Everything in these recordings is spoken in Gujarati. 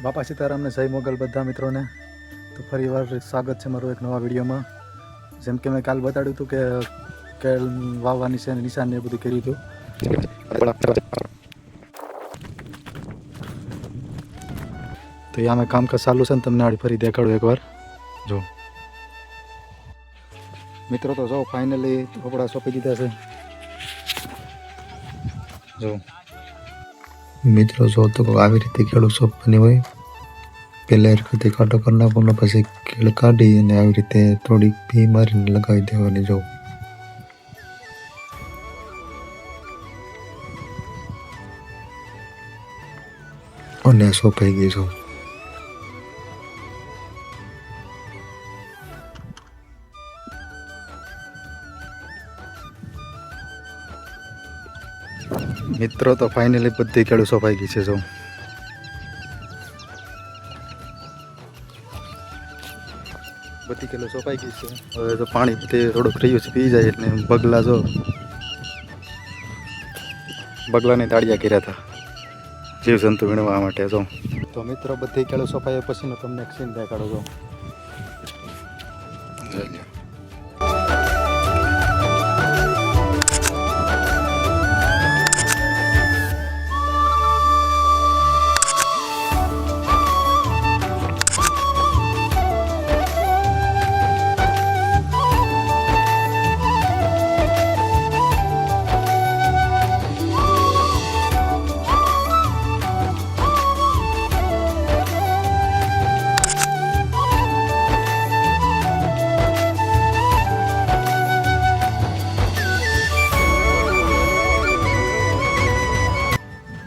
બાપા સીતારામને જય મોગલ બધા મિત્રોને. તો ફરી વાર સ્વાગત છે મારું એક નવા વિડીયોમાં. જેમ કે મેં કાલ બતાડ્યું હતું કે કેળ વાવવાની છે, નિશાન ને બધું કર્યું હતું. તો અહીંયા મેં કામકાજ ચાલુ છે ને તમને આડી ફરી દેખાડું એકવાર. જો મિત્રો, તો જો ફાઇનલી કપડા સોંપી દીધા છે. જો મિત્રો, જો તો આવી રીતે કેળું સોંપવાની હોય. પહેલાં હરખથી કાંટો કરી નાખવાનો, પછી કેળ કાઢી અને આવી રીતે થોડીક ભી મારીને લગાવી દેવાની. જો અને સોંપાઈ ગઈ. જો મિત્રો, તો ફાઇનલી બધી કેળું સોંપાઈ ગઈ છે. જો બધી કેળું સોંપાઈ ગઈ છે. હવે તો પાણી બધે થોડુંક રહ્યું છે, પી જાય એટલે બગલા જો બગલાને દાળિયા કર્યા હતા જીવજંતુ વીણવા માટે. જો તો મિત્રો, બધી કેળું સોંપાઈ પછીનો તમને એક સીન દેખાડો. જો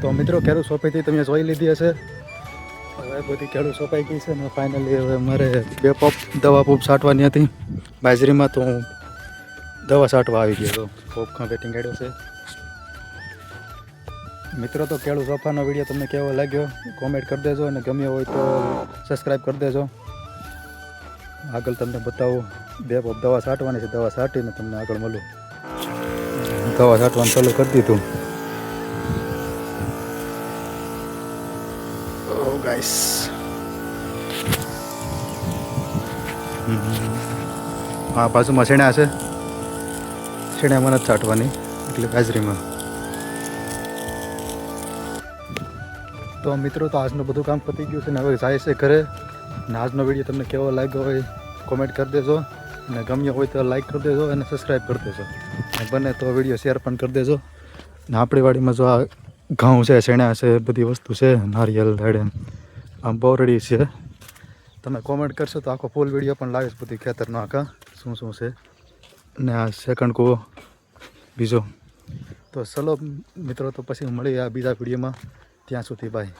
તો મિત્રો, કેળું સોંપાઈ હતી તમે જોઈ લીધી હશે. હવે બધી કેળું સોંપાઈ ગઈ છે ને ફાઇનલી હવે મારે 2 પંપ દવા છાંટવાની હતી બાજરીમાં. તો હું દવા છાંટવા આવી ગયો. તો પંપ બેટિંગ કાઢ્યો છે. મિત્રો, તો કેળું સોંપવાનો વિડીયો તમને કેવો લાગ્યો કોમેન્ટ કરી દેજો, અને ગમ્યો હોય તો સબસ્ક્રાઈબ કરી દેજો. આગળ તમને બતાવું 2 પંપ દવા છાંટવાની છે. દવા છાંટીને તમને આગળ મળું. દવા છાંટવાનું ચાલુ કરી દીધું. ગાઈસ, હા, બાજુમાં શેણા છે. શેણામાં નથી છાંટવાની, એટલે બાજરીમાં. તો મિત્રો, તો આજનું બધું કામ પતી ગયું છે ને હવે જાય છે ઘરે. અને આજનો વિડીયો તમને કેવો લાગ્યો હોય કોમેન્ટ કરી દેજો, અને ગમ્યો હોય તો લાઈક કરી દેજો અને સબસ્ક્રાઈબ કરી દેજો, અને બને તો વિડીયો શેર પણ કરી દેજો. અને આપણી વાડીમાં જો આ ઘઉં છે, શેણા છે, બધી વસ્તુ છે, નારિયેલ ધાડે આમ બોરડી છે. તમે કોમેન્ટ કરશો તો આખો ફૂલ વિડીયો પણ લાવીશ બધી ખેતરનો આખા શું શું છે. અને આ સેકન્ડ કૂવો બીજો. તો ચલો મિત્રો, તો પછી મળીએ આ બીજા વિડીયોમાં. ત્યાં સુધી બાય.